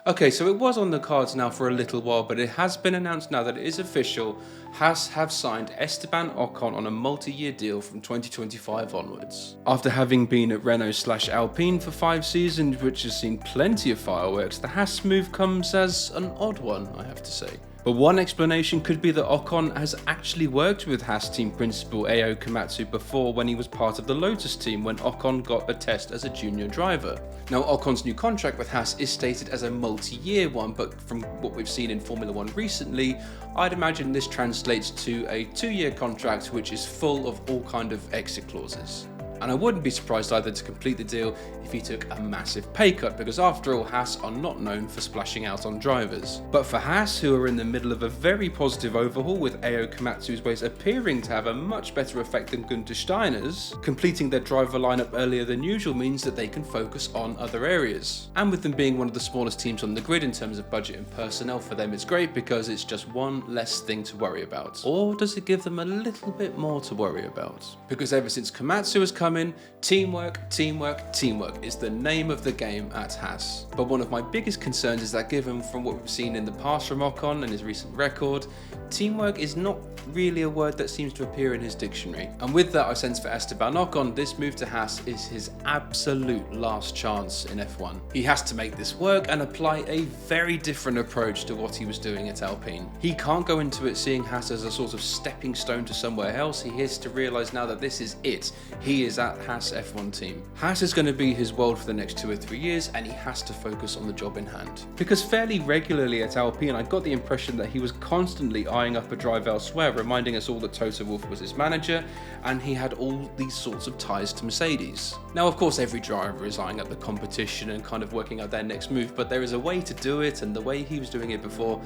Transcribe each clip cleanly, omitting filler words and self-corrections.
Okay, so it was on the cards now for a little while, but it has been announced now that it is official. Haas have signed Esteban Ocon on a multi-year deal from 2025 onwards. After having been at Renault/Alpine for 5 seasons, which has seen plenty of fireworks, the Haas move comes as an odd one, I have to say. But one explanation could be that Ocon has actually worked with Haas team principal Ao Komatsu before, when he was part of the Lotus team when Ocon got a test as a junior driver. Now, Ocon's new contract with Haas is stated as a multi-year one, but from what we've seen in Formula 1 recently, I'd imagine this translates to a 2-year contract which is full of all kind of exit clauses. And I wouldn't be surprised either to complete the deal if he took a massive pay cut, because after all, Haas are not known for splashing out on drivers. But for Haas, who are in the middle of a very positive overhaul with Ao Komatsu's ways appearing to have a much better effect than Günther Steiner's, completing their driver lineup earlier than usual means that they can focus on other areas. And with them being one of the smallest teams on the grid in terms of budget and personnel, for them it's great because it's just one less thing to worry about. Or does it give them a little bit more to worry about? Because ever since Komatsu has come in, teamwork, teamwork, teamwork is the name of the game at Haas. But one of my biggest concerns is that, given from what we've seen in the past from Ocon and his recent record, teamwork is not really a word that seems to appear in his dictionary. And with that, I sense for Esteban Ocon, this move to Haas is his absolute last chance in F1. He has to make this work and apply a very different approach to what he was doing at Alpine. He can't go into it seeing Haas as a sort of stepping stone to somewhere else. He has to realise now that this is it. He is at Haas F1 team. Haas is going to be his world for the next 2 or 3 years, and he has to focus on the job in hand. Because fairly regularly at Alpine, I got the impression that he was constantly eyeing up a drive elsewhere, reminding us all that Toto Wolff was his manager, and he had all these sorts of ties to Mercedes. Now, of course, every driver is eyeing up the competition and kind of working out their next move, but there is a way to do it, and the way he was doing it before,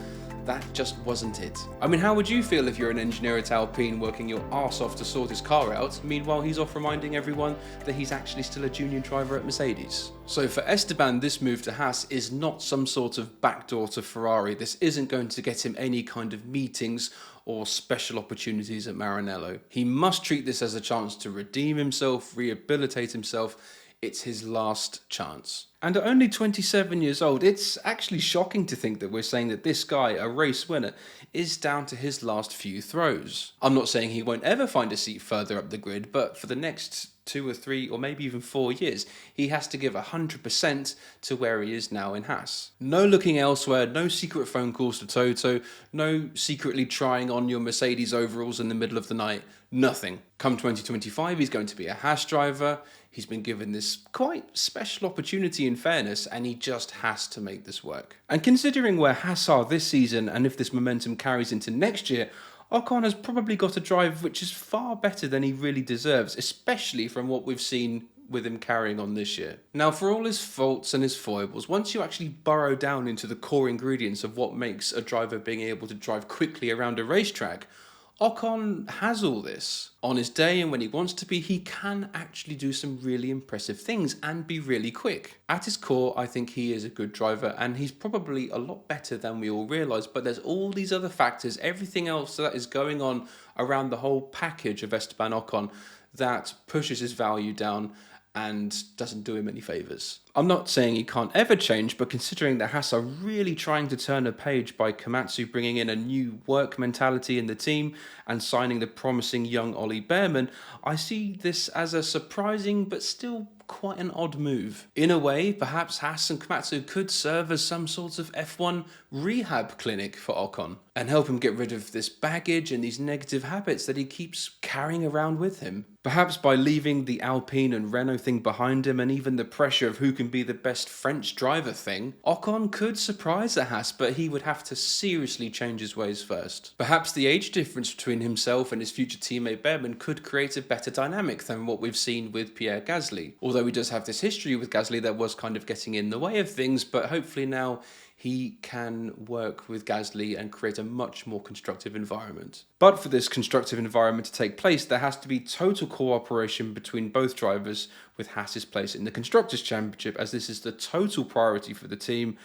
that just wasn't it. I mean, how would you feel if you're an engineer at Alpine working your arse off to sort his car out, meanwhile he's off reminding everyone that he's actually still a junior driver at Mercedes? So for Esteban, this move to Haas is not some sort of backdoor to Ferrari. This isn't going to get him any kind of meetings or special opportunities at Maranello. He must treat this as a chance to redeem himself, rehabilitate himself. It's his last chance. And at only 27 years old, it's actually shocking to think that we're saying that this guy, a race winner, is down to his last few throws. I'm not saying he won't ever find a seat further up the grid, but for the next 2 or 3 or maybe even 4 years, he has to give 100% to where he is now in Haas. No looking elsewhere, no secret phone calls to Toto, no secretly trying on your Mercedes overalls in the middle of the night, nothing. Come 2025, he's going to be a Haas driver. He's been given this quite special opportunity, in fairness, and he just has to make this work. And considering where Haas are this season, and if this momentum carries into next year, Ocon has probably got a drive which is far better than he really deserves, especially from what we've seen with him carrying on this year. Now, for all his faults and his foibles, once you actually burrow down into the core ingredients of what makes a driver being able to drive quickly around a racetrack, Ocon has all this. On his day and when he wants to be, he can actually do some really impressive things and be really quick. At his core, I think he is a good driver, and he's probably a lot better than we all realise, but there's all these other factors, everything else that is going on around the whole package of Esteban Ocon that pushes his value down and doesn't do him any favours. I'm not saying he can't ever change, but considering that Haas are really trying to turn a page by Komatsu bringing in a new work mentality in the team and signing the promising young Ollie Behrman, I see this as a surprising but still quite an odd move. In a way, perhaps Haas and Komatsu could serve as some sort of F1 rehab clinic for Ocon and help him get rid of this baggage and these negative habits that he keeps carrying around with him. Perhaps by leaving the Alpine and Renault thing behind him, and even the pressure of who can be the best French driver thing, Ocon could surprise at Haas, but he would have to seriously change his ways first. Perhaps the age difference between himself and his future teammate Behrman could create a better dynamic than what we've seen with Pierre Gasly. Although he does have this history with Gasly that was kind of getting in the way of things, but hopefully now he can work with Gasly and create a much more constructive environment. But for this constructive environment to take place, there has to be total cooperation between both drivers, with Haas's place in the Constructors' Championship, as this is the total priority for the team,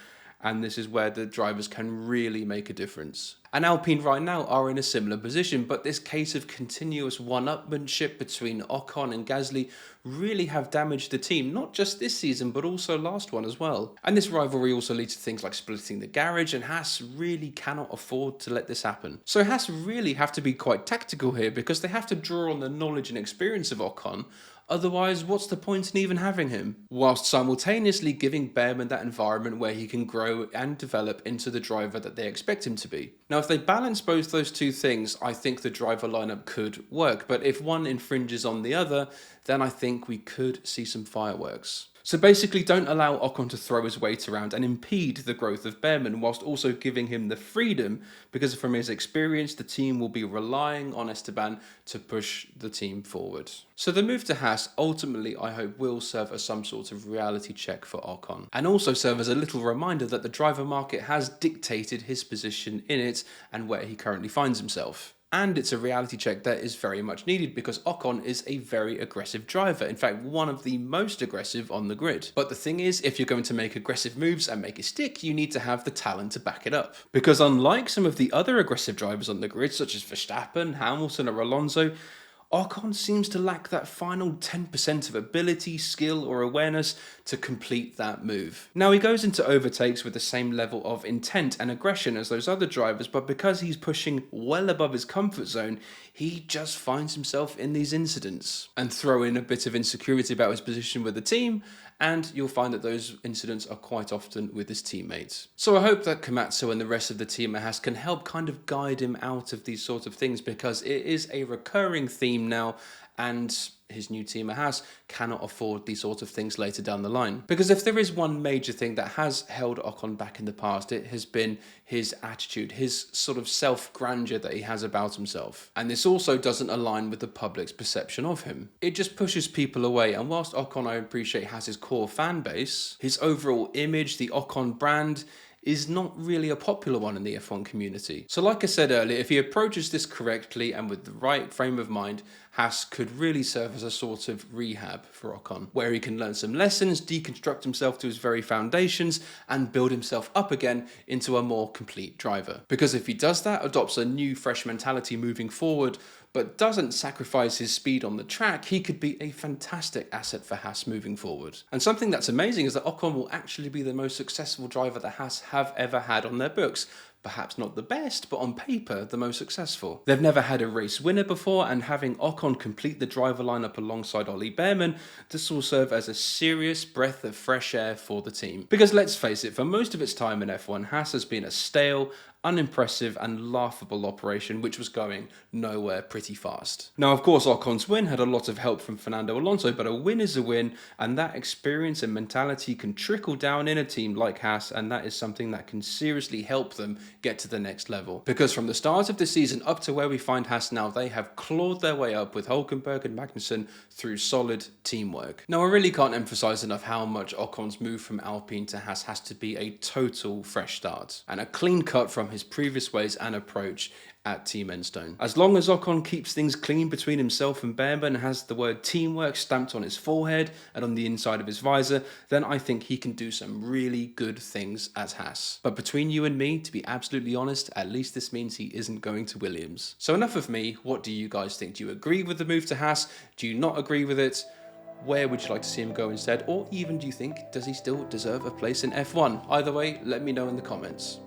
And this is where the drivers can really make a difference. And Alpine right now are in a similar position, but this case of continuous one-upmanship between Ocon and Gasly really have damaged the team, not just this season, but also last one as well. And this rivalry also leads to things like splitting the garage, and Haas really cannot afford to let this happen. So Haas really have to be quite tactical here, because they have to draw on the knowledge and experience of Ocon. Otherwise, what's the point in even having him? Whilst simultaneously giving Behrman that environment where he can grow and develop into the driver that they expect him to be. Now, if they balance both those two things, I think the driver lineup could work. But if one infringes on the other, then I think we could see some fireworks. So basically, don't allow Ocon to throw his weight around and impede the growth of Behrman, whilst also giving him the freedom, because from his experience, the team will be relying on Esteban to push the team forward. So the move to Haas, ultimately, I hope, will serve as some sort of reality check for Ocon, and also serve as a little reminder that the driver market has dictated his position in it and where he currently finds himself. And it's a reality check that is very much needed, because Ocon is a very aggressive driver. In fact, one of the most aggressive on the grid. But the thing is, if you're going to make aggressive moves and make it stick, you need to have the talent to back it up. Because unlike some of the other aggressive drivers on the grid, such as Verstappen, Hamilton, or Alonso, Ocon seems to lack that final 10% of ability, skill, or awareness to complete that move. Now, he goes into overtakes with the same level of intent and aggression as those other drivers, but because he's pushing well above his comfort zone, he just finds himself in these incidents. And throw in a bit of insecurity about his position with the team, and you'll find that those incidents are quite often with his teammates. So I hope that Komatsu and the rest of the team at Haas can help kind of guide him out of these sorts of things, because it is a recurring theme now, and his new team at Haas cannot afford these sorts of things later down the line. Because if there is one major thing that has held Ocon back in the past, it has been his attitude, his sort of self-grandeur that he has about himself. And this also doesn't align with the public's perception of him. It just pushes people away, and whilst Ocon, I appreciate, has his core fan base, his overall image, the Ocon brand, is not really a popular one in the F1 community. So like I said earlier, if he approaches this correctly and with the right frame of mind, Haas could really serve as a sort of rehab for Ocon, where he can learn some lessons, deconstruct himself to his very foundations, and build himself up again into a more complete driver. Because if he does that, adopts a new fresh mentality moving forward, but doesn't sacrifice his speed on the track, he could be a fantastic asset for Haas moving forward. And something that's amazing is that Ocon will actually be the most successful driver that Haas have ever had on their books. Perhaps not the best, but on paper, the most successful. They've never had a race winner before, and having Ocon complete the driver lineup alongside Ollie Behrman, this will serve as a serious breath of fresh air for the team. Because let's face it, for most of its time in F1, Haas has been a stale, unimpressive and laughable operation which was going nowhere pretty fast. Now, of course, Ocon's win had a lot of help from Fernando Alonso, but a win is a win, and that experience and mentality can trickle down in a team like Haas, and that is something that can seriously help them get to the next level. Because from the start of the season up to where we find Haas now, they have clawed their way up with Hülkenberg and Magnussen through solid teamwork. Now, I really can't emphasize enough how much Ocon's move from Alpine to Haas has to be a total fresh start, and a clean cut from his previous ways and approach at Team Enstone. As long as Ocon keeps things clean between himself and Behrman, has the word teamwork stamped on his forehead and on the inside of his visor, then I think he can do some really good things at Haas. But between you and me, to be absolutely honest, at least this means he isn't going to Williams. So enough of me. What do you guys think? Do you agree with the move to Haas? Do you not agree with it? Where would you like to see him go instead? Or even do you think, does he still deserve a place in F1? Either way, let me know in the comments.